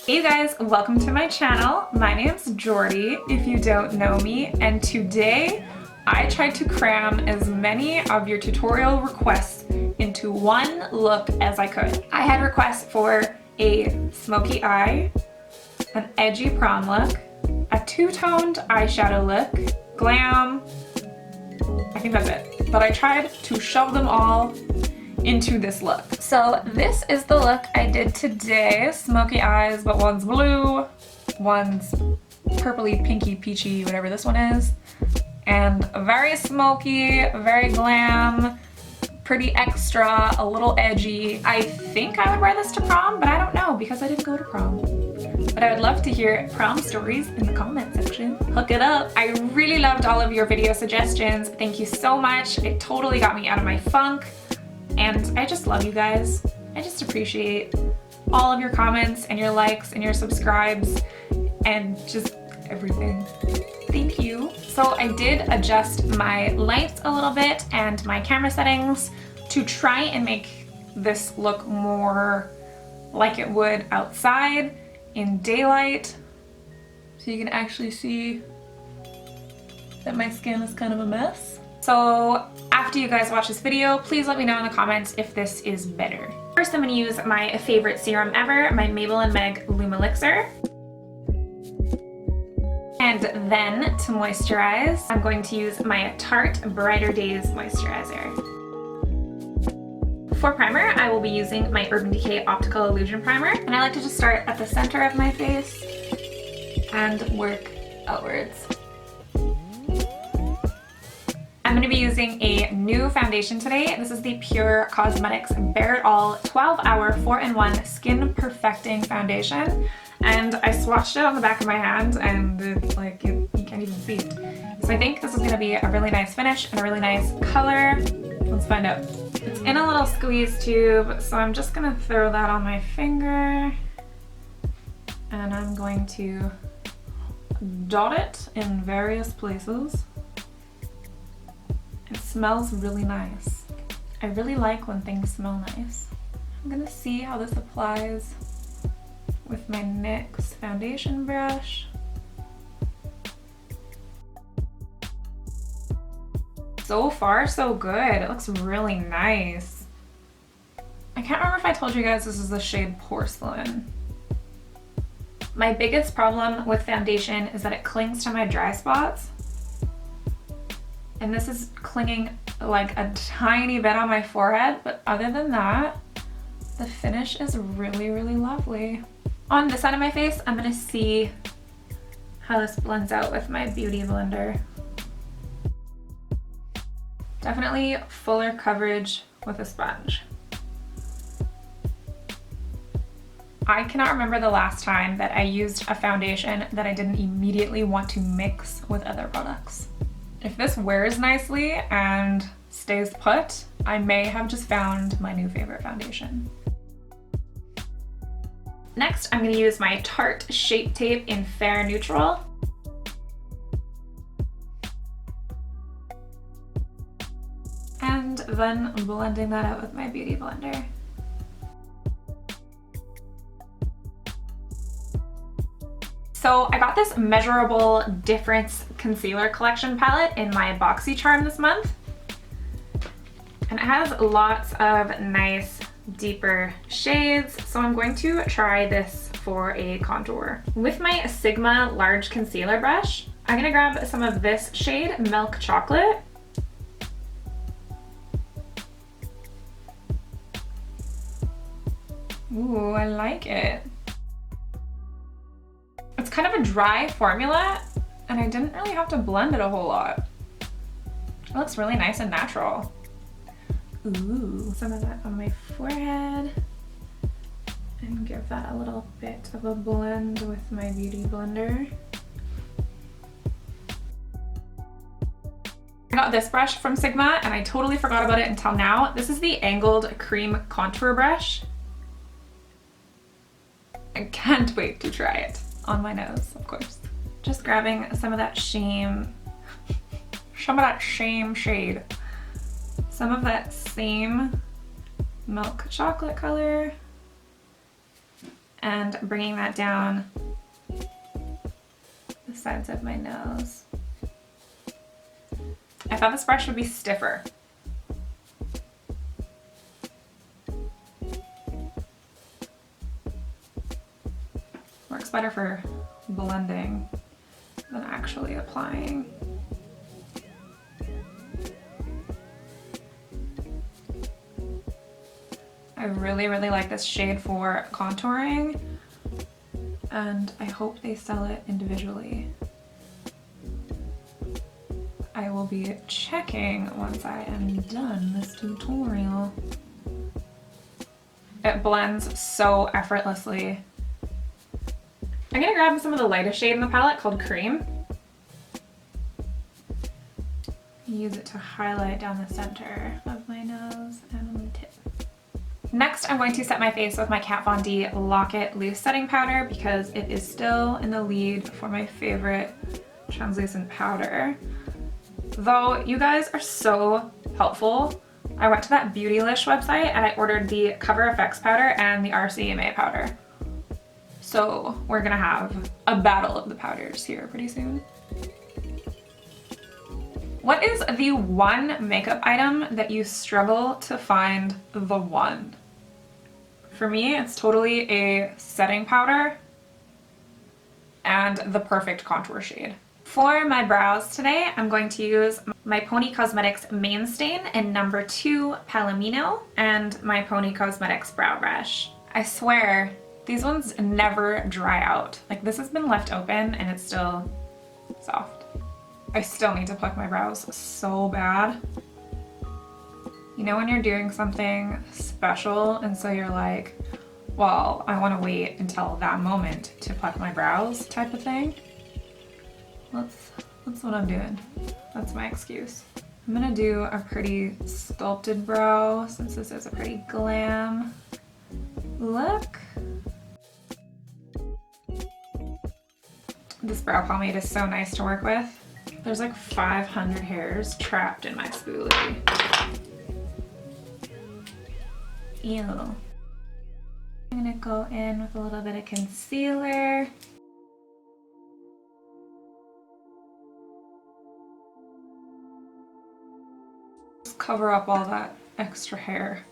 Hey guys, welcome to my channel. My name's Jordy, if you don't know me, and today I tried to cram as many of your tutorial requests into one look as I could. I had requests for a smoky eye, an edgy prom look, a two-toned eyeshadow look, glam, I think that's it. But I tried to shove them all into this look. So this is the look I did today. Smoky eyes, but one's blue, one's purpley, pinky, peachy, whatever this one is. And very smoky, very glam, pretty extra, a little edgy. I think I would wear this to prom, but I don't know because I didn't go to prom. But I would love to hear prom stories in the comment section. Hook it up. I really loved all of your video suggestions. Thank you so much. It totally got me out of my funk. And I just love you guys. I just appreciate all of your comments and your likes and your subscribes and just everything. Thank you. So I did adjust my lights a little bit and my camera settings to try and make this look more like it would outside in daylight. So you can actually see that my skin is kind of a mess. So after you guys watch this video, please let me know in the comments if this is better. First, I'm going to use my favorite serum ever, my MABEL MEG Elixir. And then to moisturize, I'm going to use my Tarte Brighter Days moisturizer. For primer, I will be using my Urban Decay Optical Illusion Primer. And I like to just start at the center of my face and work outwards. I'm going to be using a new foundation today. This is the PORECOSMETICS Bare It All 12-Hour 4-in-1 Skin Perfecting Foundation. And I swatched it on the back of my hand and it's like, you can't even see it. So I think this is going to be a really nice finish and a really nice color. Let's find out. It's in a little squeeze tube, so I'm just going to throw that on my finger. And I'm going to dot it in various places. It smells really nice. I really like when things smell nice. I'm gonna see how this applies with my NYX foundation brush. So far, so good. It looks really nice. I can't remember if I told you guys this is the shade Porcelain. My biggest problem with foundation is that it clings to my dry spots. And this is clinging like a tiny bit on my forehead, but other than that, the finish is really, really lovely. On this side of my face, I'm gonna see how this blends out with my Beauty Blender. Definitely fuller coverage with a sponge. I cannot remember the last time that I used a foundation that I didn't immediately want to mix with other products. If this wears nicely and stays put, I may have just found my new favorite foundation. Next, I'm going to use my Tarte Shape Tape in Fair Neutral. And then blending that out with my Beauty Blender. So I got this Measurable Difference Concealer Collection palette in my BOXYCHARM this month. And it has lots of nice, deeper shades. So I'm going to try this for a contour. With my Sigma large concealer brush, I'm gonna grab some of this shade, Milk Chocolate. Ooh, I like it. It's kind of a dry formula, and I didn't really have to blend it a whole lot. It looks really nice and natural. Ooh, some of that on my forehead. And give that a little bit of a blend with my Beauty Blender. I got this brush from Sigma, and I totally forgot about it until now. This is the Angled Cream Contour Brush. I can't wait to try it on my nose, of course. Just grabbing some of that shame shade. Some of that same milk chocolate color and bringing that down the sides of my nose. I thought this brush would be stiffer. Works better for blending than actually applying. I really, really like this shade for contouring, and I hope they sell it individually. I will be checking once I am done this tutorial. It blends so effortlessly. I'm gonna grab some of the lightest shade in the palette called Cream. Use it to highlight down the center of my nose and on the tip. Next, I'm going to set my face with my Kat Von D Lock It Loose Setting Powder because it is still in the lead for my favorite translucent powder. Though you guys are so helpful, I went to that Beautylish website and I ordered the Cover FX powder and the RCMA powder. So we're gonna have a battle of the powders here pretty soon. What is the one makeup item that you struggle to find the one? For me, it's totally a setting powder and the perfect contour shade. For my brows today, I'm going to use my PONI Cosmetics Main Stain in number 2 Palomino and my PONI Cosmetics Brow Brush. I swear, these ones never dry out. Like, this has been left open and it's still soft. I still need to pluck my brows so bad. You know when you're doing something special and so you're like, well, I want to wait until that moment to pluck my brows type of thing? That's what I'm doing. That's my excuse. I'm gonna do a pretty sculpted brow since this is a pretty glam look. This brow pomade is so nice to work with. There's like 500 hairs trapped in my spoolie. Ew. I'm gonna go in with a little bit of concealer. Just cover up all that extra hair.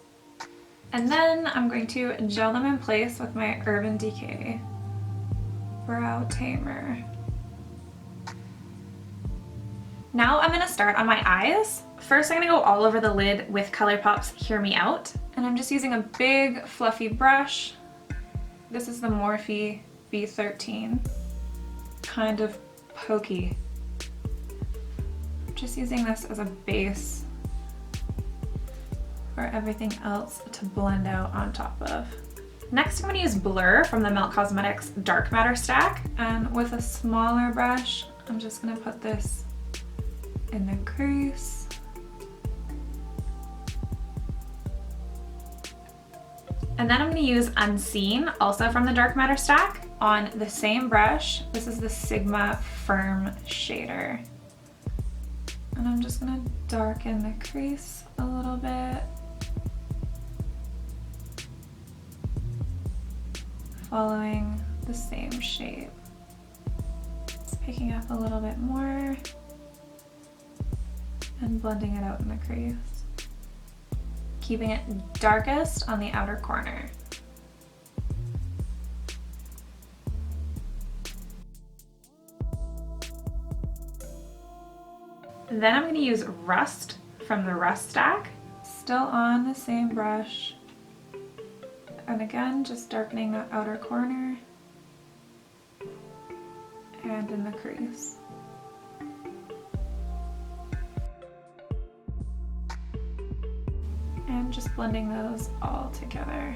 And then I'm going to gel them in place with my Urban Decay Brow Tamer. Now I'm gonna start on my eyes. First, I'm gonna go all over the lid with ColourPop's Hear Me Out. And I'm just using a big fluffy brush. This is the Morphe B13. Kind of pokey. Just using this as a base for everything else to blend out on top of. Next, I'm gonna use Blur from the Melt Cosmetics Dark Matter stack. And with a smaller brush, I'm just gonna put this in the crease. And then I'm gonna use Unseen, also from the Dark Matter stack, on the same brush. This is the Sigma Firm Shader. And I'm just gonna darken the crease a little bit. Following the same shape. Just picking up a little bit more and blending it out in the crease. Keeping it darkest on the outer corner. Then I'm going to use Rust from the Rust stack, still on the same brush. And again, just darkening the outer corner and in the crease. And just blending those all together.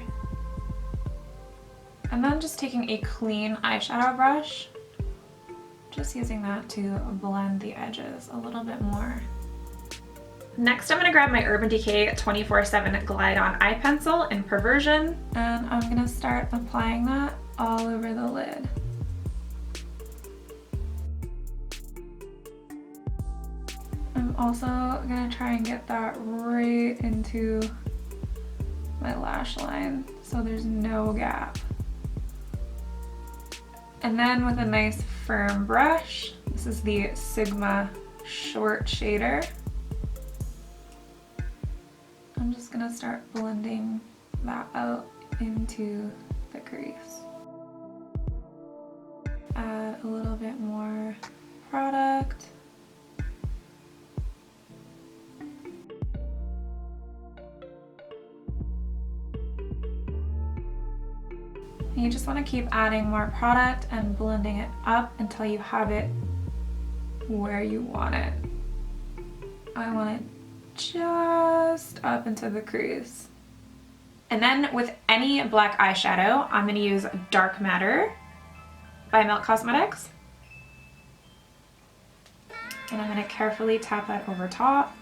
And then just taking a clean eyeshadow brush, just using that to blend the edges a little bit more. Next, I'm gonna grab my Urban Decay 24/7 Glide On Eye Pencil in Perversion, and I'm gonna start applying that all over the lid. I'm also gonna try and get that right into my lash line so there's no gap. And then with a nice firm brush, this is the Sigma short shader, I'm just gonna start blending that out into the crease. Add a little bit more product. You just want to keep adding more product and blending it up until you have it where you want it. I want it just up into the crease. And then with any black eyeshadow, I'm going to use Dark Matter by Milk Cosmetics. And I'm going to carefully tap that over top.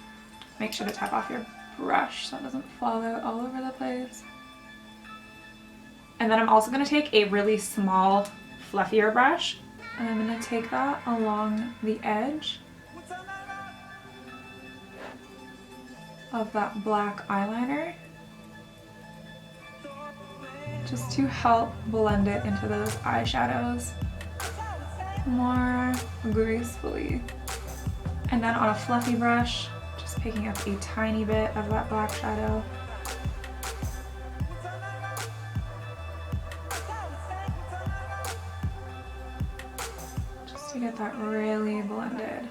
Make sure to tap off your brush so it doesn't fall out all over the place. And then I'm also going to take a really small, fluffier brush, and I'm going to take that along the edge of that black eyeliner, just to help blend it into those eyeshadows more gracefully. And then on a fluffy brush, just picking up a tiny bit of that black shadow. To get that really blended.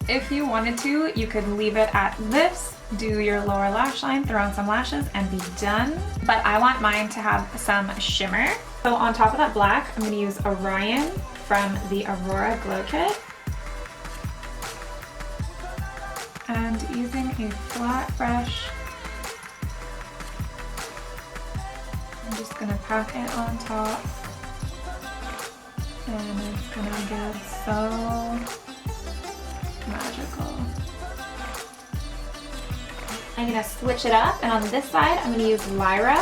If you wanted to, you could leave it at this, do your lower lash line, throw on some lashes, and be done. But I want mine to have some shimmer. So on top of that black, I'm going to use Orion from the Aurora Glow Kit. And using a flat brush, I'm just gonna pack it on top, and it's gonna get so magical. I'm gonna switch it up, and on this side, I'm gonna use Lyra.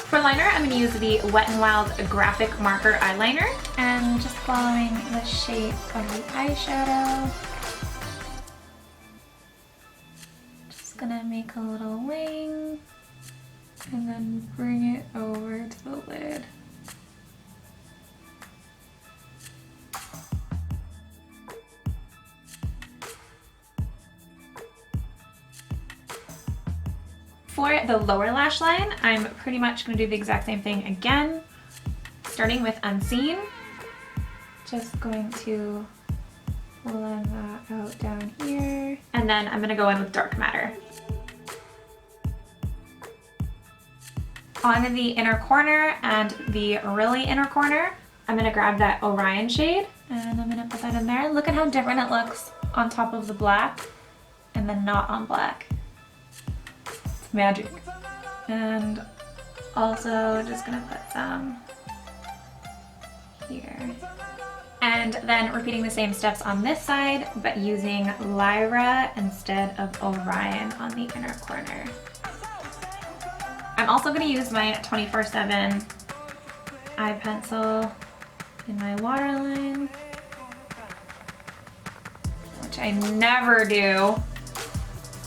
For liner, I'm gonna use the Wet n Wild Graphic Marker Eyeliner, and just following the shape of the eyeshadow. Gonna make a little wing and then bring it over to the lid. For the lower lash line, I'm pretty much gonna do the exact same thing again, starting with Unseen. Just going to blend that out down here. And then I'm gonna go in with Dark Matter. On the inner corner and the really inner corner, I'm gonna grab that Orion shade and I'm gonna put that in there. Look at how different it looks on top of the black and then not on black. It's magic. And also just gonna put some here. And then repeating the same steps on this side, but using Lyra instead of Orion on the inner corner. I'm also going to use my 24/7 eye pencil in my waterline, which I never do.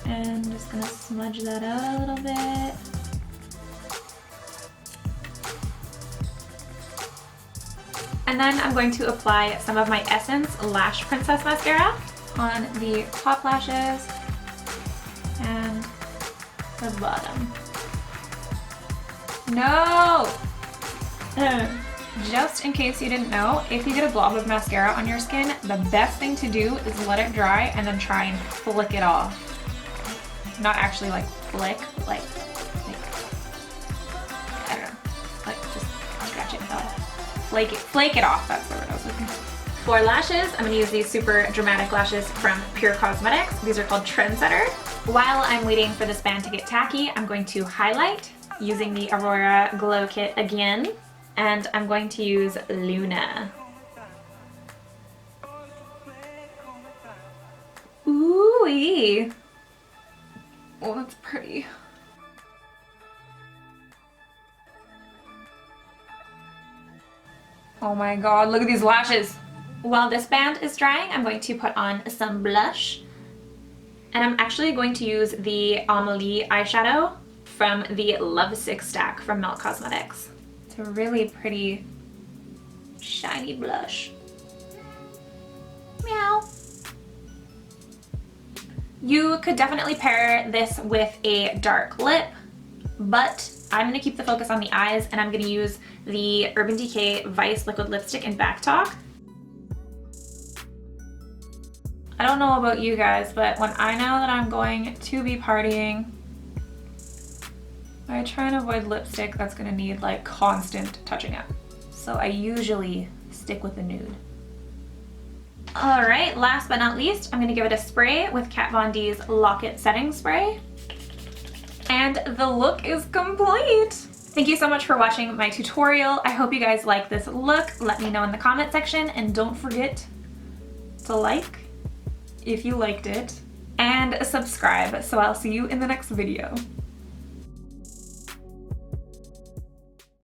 And I'm just going to smudge that out a little bit. And then I'm going to apply some of my Essence Lash Princess Mascara on the top lashes and the bottom. No! Just in case you didn't know, if you get a blob of mascara on your skin, the best thing to do is let it dry and then try and flick it off. Not actually like flick, but like I don't know, like just scratch it off. Flake it off, that's the word I was looking for. For lashes, I'm going to use these super dramatic lashes from Pure Cosmetics. These are called Trendsetter. While I'm waiting for this band to get tacky, I'm going to highlight using the Aurora Glow Kit again, and I'm going to use Luna. Ooh-wee. Oh, that's pretty. Oh my god, look at these lashes. While this band is drying, I'm going to put on some blush. And I'm actually going to use the Amelie eyeshadow from the Love Sick stack from MABEL Cosmetics. It's a really pretty shiny blush. Meow. You could definitely pair this with a dark lip, but I'm going to keep the focus on the eyes, and I'm going to use the Urban Decay Vice Liquid Lipstick in Back Talk. I don't know about you guys, but when I know that I'm going to be partying, I try and avoid lipstick that's going to need like constant touching up. So I usually stick with the nude. Alright, last but not least, I'm going to give it a spray with Kat Von D's Lock It Setting Spray. And the look is complete! Thank you so much for watching my tutorial. I hope you guys like this look. Let me know in the comment section, and don't forget to like if you liked it, and subscribe, so I'll see you in the next video.